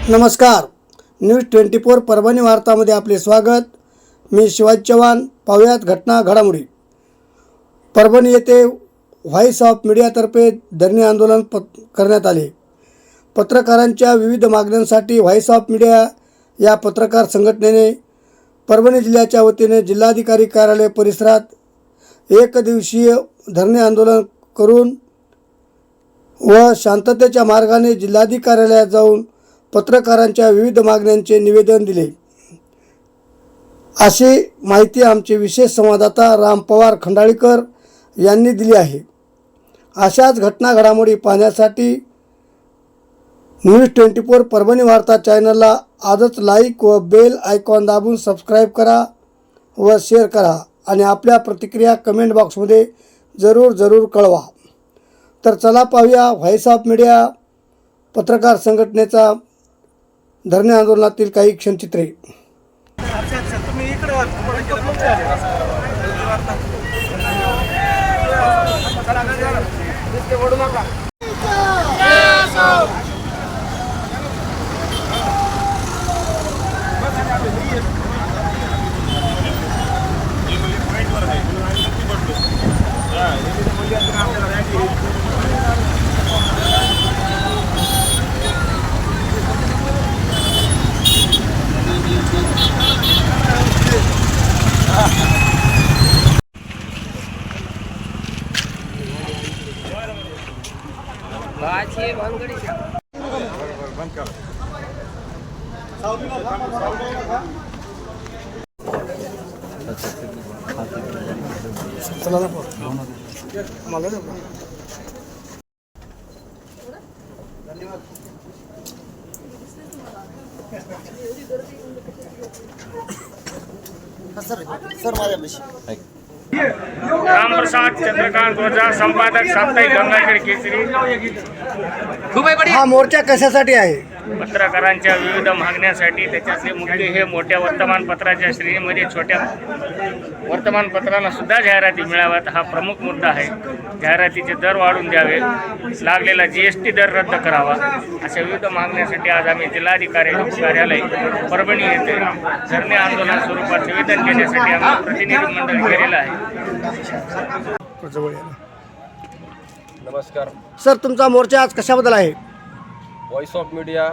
नमस्कार, न्यूज 24 परभणी वार्तामध्ये आपले स्वागत। मी शिवाजी चव्हाण। पाहुयात घटना घडामोडी। परभणी येथे व्हॉइस ऑफ मीडियातर्फे धरणे आंदोलन करण्यात आले। पत्रकारांच्या विविध मागण्यांसाठी व्हॉइस ऑफ मीडिया या पत्रकार संघटनेने परभणी जिल्ह्याच्या वतीने जिल्हाधिकारी कार्यालय परिसरात एक दिवसीय धरणे आंदोलन करून व शांततेच्या मार्गाने जिल्हाधिकारी कार्यालयात जाऊन पत्रकारांच्या विविध मागण्यांचे निवेदन दिले, अशी माहिती आमचे विशेष संवाददाता राम पवार खंडाळीकर यांनी दिली आहे। अशाच घटना घडामोडी पाहण्यासाठी न्यूज 24 परभणी वार्ता चॅनलला आजच लाईक व बेल आयकॉन दाबून सबस्क्राईब करा व शेअर करा आणि आपल्या प्रतिक्रिया कमेंट बॉक्समध्ये जरूर कळवा। तर चला पाहूया व्हॉइस ऑफ मीडिया पत्रकार संघटनेचा धरणे आंदोलनातील काही क्षणचित्रे। रामप्रसाद चंद्रकांत ओझा, संपादक साप्ताहिक गंगाखेड केसरी। हा मोर्चा कशासाठी आहे? पत्रकारांच्या विविध मागण्यासाठी। त्याच्यातले मुख्य हे मोठ्या वर्तमानपत्राच्या श्रेणीमध्ये छोट्या वर्तमानपत्रांना सुद्धा जाहिराती मिळाव्यात हा प्रमुख मुद्दा आहे। जाहिरातीचे दर वाढवून द्यावे, लागलेला GST दर रद्द करावा, अशा विविध मागण्यासाठी आज आम्ही जिल्हाधिकारी कार्यालय परभणी येथे धरणे आंदोलन स्वरूपात निवेदन देण्यासाठी आम्ही प्रतिनिधी मंडळ केलेलं आहे। नमस्कार सर, तुमचा मोर्चा आज कशाबद्दल आहे? व्हॉइस ऑफ मीडिया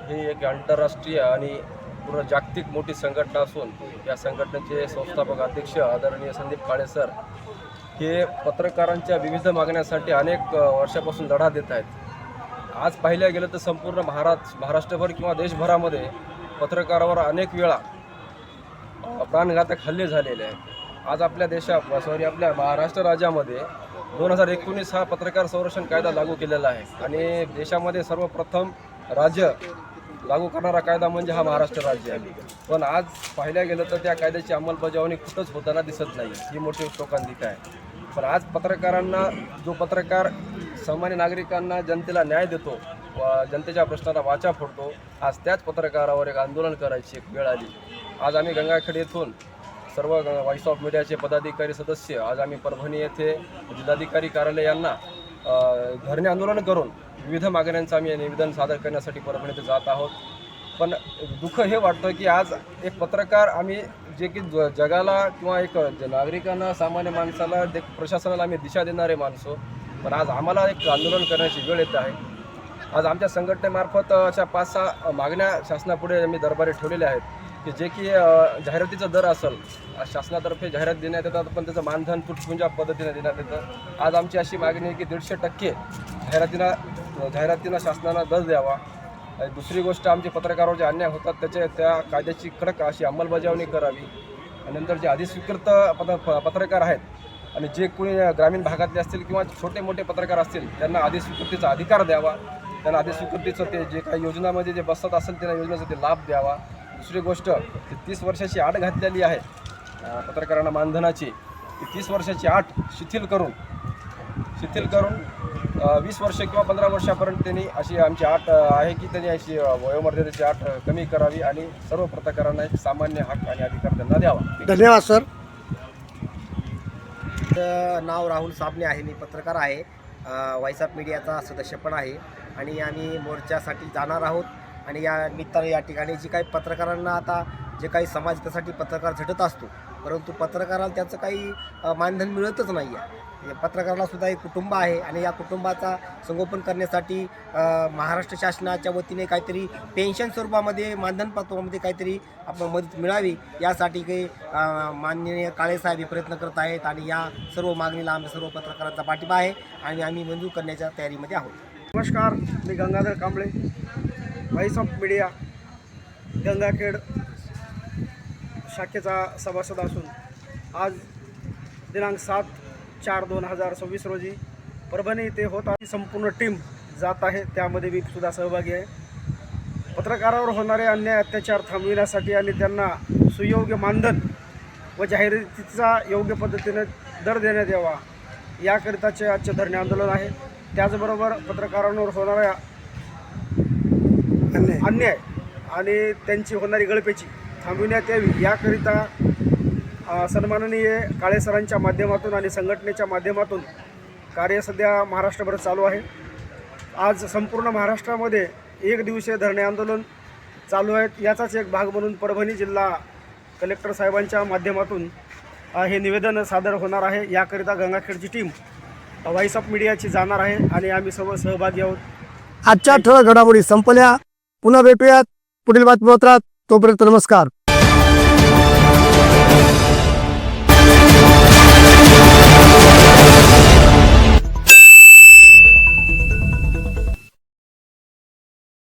ही एक आंतरराष्ट्रीय आणि पूर्ण जागतिक मोठी संघटना असून या संघटनेचे संस्थापक अध्यक्ष आदरणीय संदीप काळे सर हे पत्रकारांच्या विविध मागण्यासाठी अनेक वर्षापासून लढा देत आहेत। आज पाहिलं गेलं तर संपूर्ण महाराष्ट्रभर किंवा देशभरामध्ये पत्रकारावर अनेक वेळा प्राणघातक हल्ले झालेले आहेत। आज आपल्या महाराष्ट्र राज्यामध्ये 2019 हा पत्रकार संरक्षण कायदा लागू केलेला आहे आणि देशामध्ये सर्वप्रथम राज्य लागू करणारा कायदा म्हणजे हा महाराष्ट्र राज्य आहे। पण आज पाहिल्या गेलं तर त्या कायद्याची अंमलबजावणी कुठंच होताना दिसत नाही, ही मोठी शोकांतिका आहे। पण आज पत्रकारांना, जो पत्रकार सामान्य नागरिकांना, जनतेला न्याय देतो व जनतेच्या प्रश्नाला वाचा फोडतो, आज त्याच पत्रकारावर एक आंदोलन करायची एक वेळ आली। आज आम्ही गंगाखेड येथून सर्व व्हॉइस ऑफ मीडियाचे पदाधिकारी सदस्य आज आम्ही परभणी येथे जिल्हाधिकारी कार्यालय यांना धरणे आंदोलन करून विविध मागण्यांचं आम्ही निवेदन सादर करण्यासाठी परभणी येथे जात आहोत। पण दुःख हे वाटतं की आज एक पत्रकार, आम्ही जे की जगाला किंवा एक नागरिकांना, सामान्य माणसाला, प्रशासनाला आम्ही दिशा देणारे माणसं, पण आज आम्हाला एक आंदोलन करण्याची वेळ येत आहे। आज आमच्या संघटनेमार्फत अशा 5-6 मागण्या शासनापुढे आम्ही दरबारी ठेवलेल्या आहेत की जे की जाहिरातीचा दर असेल, शासनातर्फे जाहिरात देण्यात येतात पण त्याचं मानधन तुटपुंजा पद्धतीने देण्यात येतं। आज आमची अशी मागणी आहे की 150% जाहिरातींना शासनानं दर द्यावा। दुसरी गोष्ट, आमचे पत्रकारावर जे अन्याय होतात त्या कायद्याची कडक अशी अंमलबजावणी करावी। आणि नंतर जे अधिस्वीकृत पत्रकार आहेत आणि जे कोणी ग्रामीण भागातले असतील किंवा छोटे मोठे पत्रकार असतील त्यांना अधिस्वीकृतीचा अधिकार द्यावा। त्यांना अधिस्वीकृतीचं ते जे काही योजनामध्ये जे बसत असेल त्यांना योजनेचा ते लाभ द्यावा। दुसरी गोष्ट, 30 वर्षाची अट घातलेली आहे पत्रकारांना मानधनाची, ती 30 वर्षाची अट शिथिल करून 20 वर्ष किंवा 15 वर्षापर्यंत त्यांनी अशी आमची अट आहे की त्यांनी अशी वयोमर्यादेची अट कमी करावी आणि सर्व पत्रकारांना एक सामान्य हक्क आणि अधिकार त्यांना द्यावा। धन्यवाद सर। नाव राहुल साबणे आहे, मी पत्रकार आहे, व्हॉइस ऑफ मीडियाचा सदस्य पण आहे आणि आम्ही मोर्चासाठी जाणार आहोत आणि या निमित्ताने या ठिकाणी जी काही पत्रकारांना आता जे काही समाज हितासाठी पत्रकार झटत असतो, परंतु पत्रकाराला त्याचं काही मानधन मिळतच नाही आहे. या पत्रकाराला सुद्धा एक कुटुंब आहे आणि या कुटुंबाचा संगोपन करण्यासाठी महाराष्ट्र शासनाच्या वतीने काहीतरी पेन्शन स्वरूपामध्ये मानधन पत्रामध्ये काहीतरी आपण मदत मिळावी यासाठी काही माननीय काळेसाहेब हे प्रयत्न करत आहेत आणि या सर्व मागणीला आम्ही सर्व पत्रकारांचा पाठिंबा आहे आणि आम्ही मंजूर करण्याच्या तयारीमध्ये आहोत. नमस्कार, मी Gangadhar Kamble, voice of media Gangakhed शाखेचा सभासद असून आज दिनांक 7/4/2026 रोजी परभणी येथे होत आहे. संपूर्ण टीम जात आहे, त्यामध्ये मी सुद्धा सहभागी आहे. पत्रकारावर होणारे अन्याय अत्याचार थांबविण्यासाठी आणि त्यांना सुयोग्य मानधन व जाहिरातीचा योग्य पद्धतीने दर देण्यात यावा याकरिताचे आजचे धरणे आंदोलन आहे. त्याचबरोबर पत्रकारांवर होणाऱ्या अन्याय आणि त्यांची होणारी गळपेची थांबविण्यात यावी याकरिता सन्माननीय काळे सरांच्या माध्यमातून आणि संघटनेच्या माध्यमातून कार्य सध्या महाराष्ट्रभर चालू आहे. आज संपूर्ण महाराष्ट्रामध्ये एक दिवसीय धरणे आंदोलन चालू आहेत. याचाच एक भाग म्हणून परभणी जिल्हा कलेक्टर साहेबांच्या माध्यमातून हे निवेदन सादर होणार आहे. याकरिता गंगाखेडची टीम व्हॉइस ऑफ मीडियाची जाणार आहे आणि आम्ही सर्व सहभागी आहोत. आजच्या ठळक घडामोडी संपल्या. पुन्हा भेटूयात पुढील बातमीपत्रात. तोपर्यंत नमस्कार.